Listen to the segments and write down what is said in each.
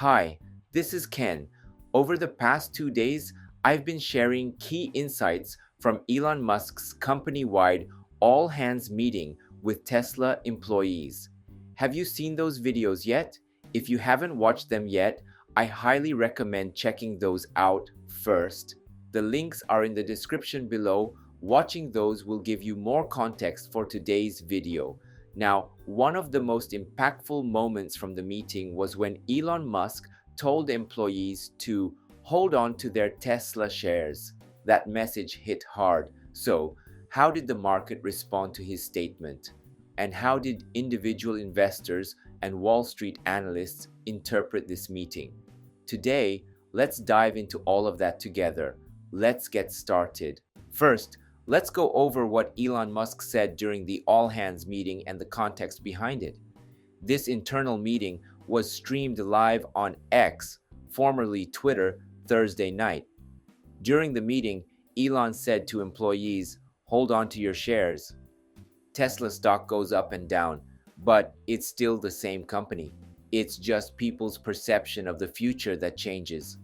Hi, this is Ken. Over the past 2 days, I've been sharing key insights from Elon Musk's company wide all hands meeting with Tesla employees. Have you seen those videos yet? If you haven't watched them yet, I highly recommend checking those out first. The links are in the description below. Watching those will give you more context for today's video. Now, one of the most impactful moments from the meeting was when Elon Musk told employees to hold on to their Tesla shares. That message hit hard. So, how did the market respond to his statement? And how did individual investors and Wall Street analysts interpret this meeting? Today, let's dive into all of that together. Let's get started. First, let's go over what Elon Musk said during the all hands meeting and the context behind it. This internal meeting was streamed live on X, formerly Twitter, Thursday night. During the meeting, Elon said to employees, "Hold on to your shares." Tesla stock goes up and down, but it's still the same company. It's just people's perception of the future that changes.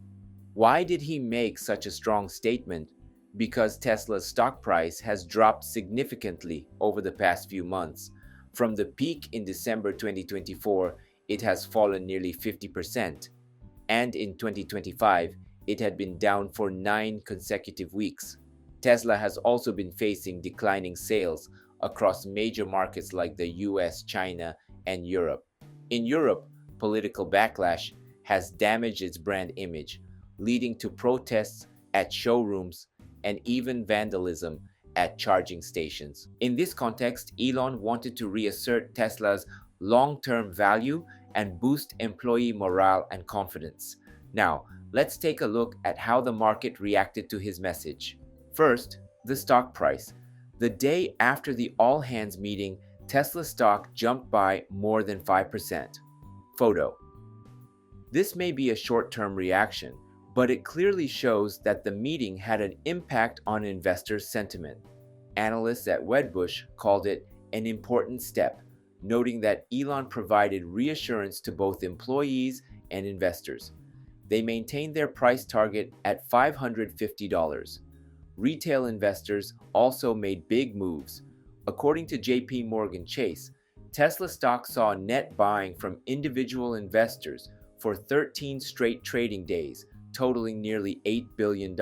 Why did he make such a strong statement? Because Tesla's stock price has dropped significantly over the past few months. From the peak in December 2024, it has fallen nearly 50%, and in 2025, it had been down for 9 consecutive weeks. Tesla has also been facing declining sales across major markets like the US, China, and Europe. In Europe, political backlash has damaged its brand image, leading to protests at showrooms and even vandalism at charging stations. In this context, Elon wanted to reassert Tesla's long-term value and boost employee morale and confidence. Now, let's take a look at how the market reacted to his message. First, the stock price. The day after the all-hands meeting, Tesla stock jumped by more than 5%. Photo. This may be a short-term reaction, but it clearly shows that the meeting had an impact on investors' sentiment. Analysts at Wedbush called it an important step, noting that Elon provided reassurance to both employees and investors. They maintained their price target at $550. Retail investors also made big moves. According to JP Morgan Chase, Tesla stock saw net buying from individual investors for 13 straight trading days, totaling nearly $8 billion.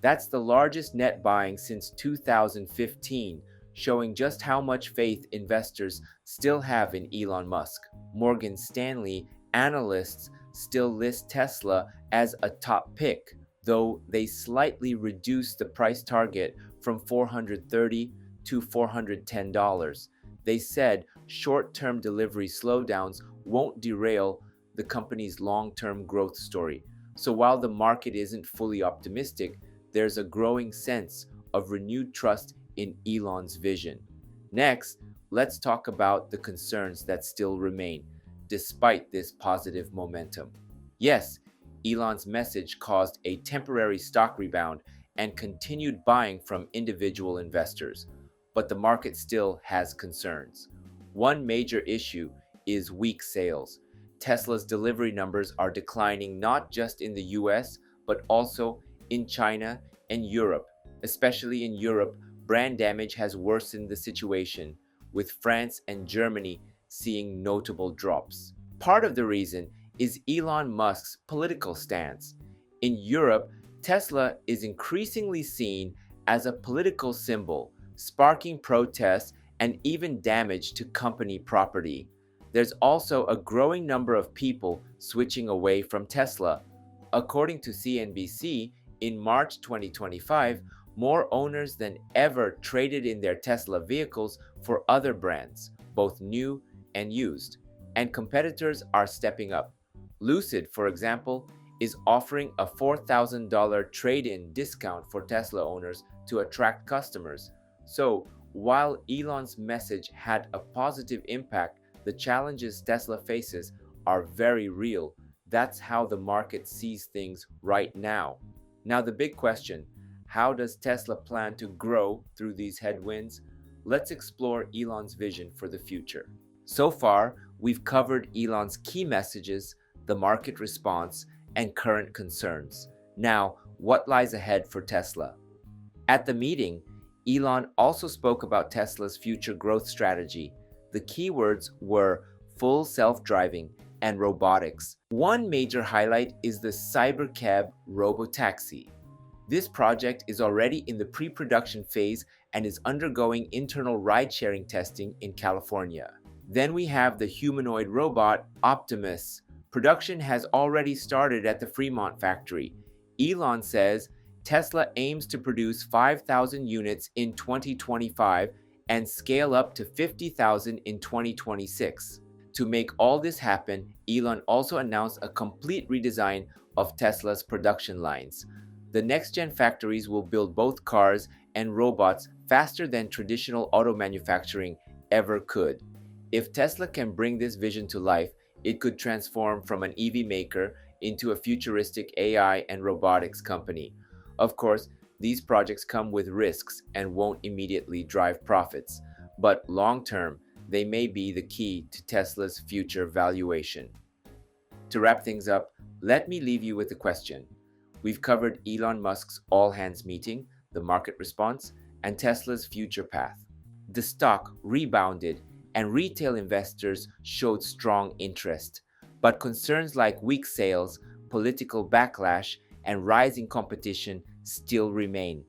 That's the largest net buying since 2015, showing just how much faith investors still have in Elon Musk. Morgan Stanley analysts still list Tesla as a top pick, though they slightly reduced the price target from $430 to $410. They said short-term delivery slowdowns won't derail the company's long-term growth story. So while the market isn't fully optimistic, there's a growing sense of renewed trust in Elon's vision. Next, let's talk about the concerns that still remain, despite this positive momentum. Yes, Elon's message caused a temporary stock rebound and continued buying from individual investors, but the market still has concerns. One major issue is weak sales. Tesla's delivery numbers are declining not just in the US, but also in China and Europe. Especially in Europe, brand damage has worsened the situation, with France and Germany seeing notable drops. Part of the reason is Elon Musk's political stance. In Europe, Tesla is increasingly seen as a political symbol, sparking protests and even damage to company property. There's also a growing number of people switching away from Tesla. According to CNBC, in March 2025, more owners than ever traded in their Tesla vehicles for other brands, both new and used, and competitors are stepping up. Lucid, for example, is offering a $4,000 trade-in discount for Tesla owners to attract customers. So, while Elon's message had a positive impact, the challenges Tesla faces are very real. That's how the market sees things right now. Now, the big question: how does Tesla plan to grow through these headwinds? Let's explore Elon's vision for the future. So far, we've covered Elon's key messages, the market response, and current concerns. Now, what lies ahead for Tesla? At the meeting, Elon also spoke about Tesla's future growth strategy. The keywords were full self-driving and robotics. One major highlight is the Cybercab Robotaxi. This project is already in the pre-production phase and is undergoing internal ride-sharing testing in California. Then we have the humanoid robot Optimus. Production has already started at the Fremont factory. Elon says Tesla aims to produce 5,000 units in 2025 and scale up to 50,000 in 2026. To make all this happen, Elon also announced a complete redesign of Tesla's production lines. The next-gen factories will build both cars and robots faster than traditional auto manufacturing ever could. If Tesla can bring this vision to life, it could transform from an EV maker into a futuristic AI and robotics company. Of course, these projects come with risks and won't immediately drive profits, but long-term, they may be the key to Tesla's future valuation. To wrap things up, let me leave you with a question. We've covered Elon Musk's all-hands meeting, the market response, and Tesla's future path. The stock rebounded and retail investors showed strong interest, but concerns like weak sales, political backlash, and rising competition still remain.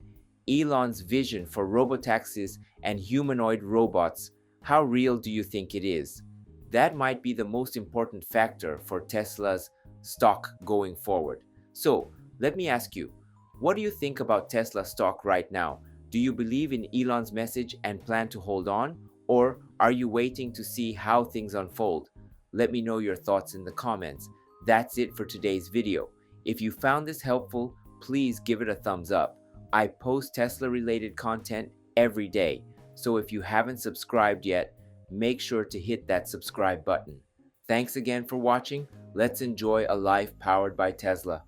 Elon's vision for robotaxis and humanoid robots, how real do you think it is? That might be the most important factor for Tesla's stock going forward. So, let me ask you, what do you think about Tesla stock right now? Do you believe in Elon's message and plan to hold on? Or are you waiting to see how things unfold? Let me know your thoughts in the comments. That's it for today's video. If you found this helpful, please give it a thumbs up. I post Tesla-related content every day, so if you haven't subscribed yet, make sure to hit that subscribe button. Thanks again for watching. Let's enjoy a life powered by Tesla.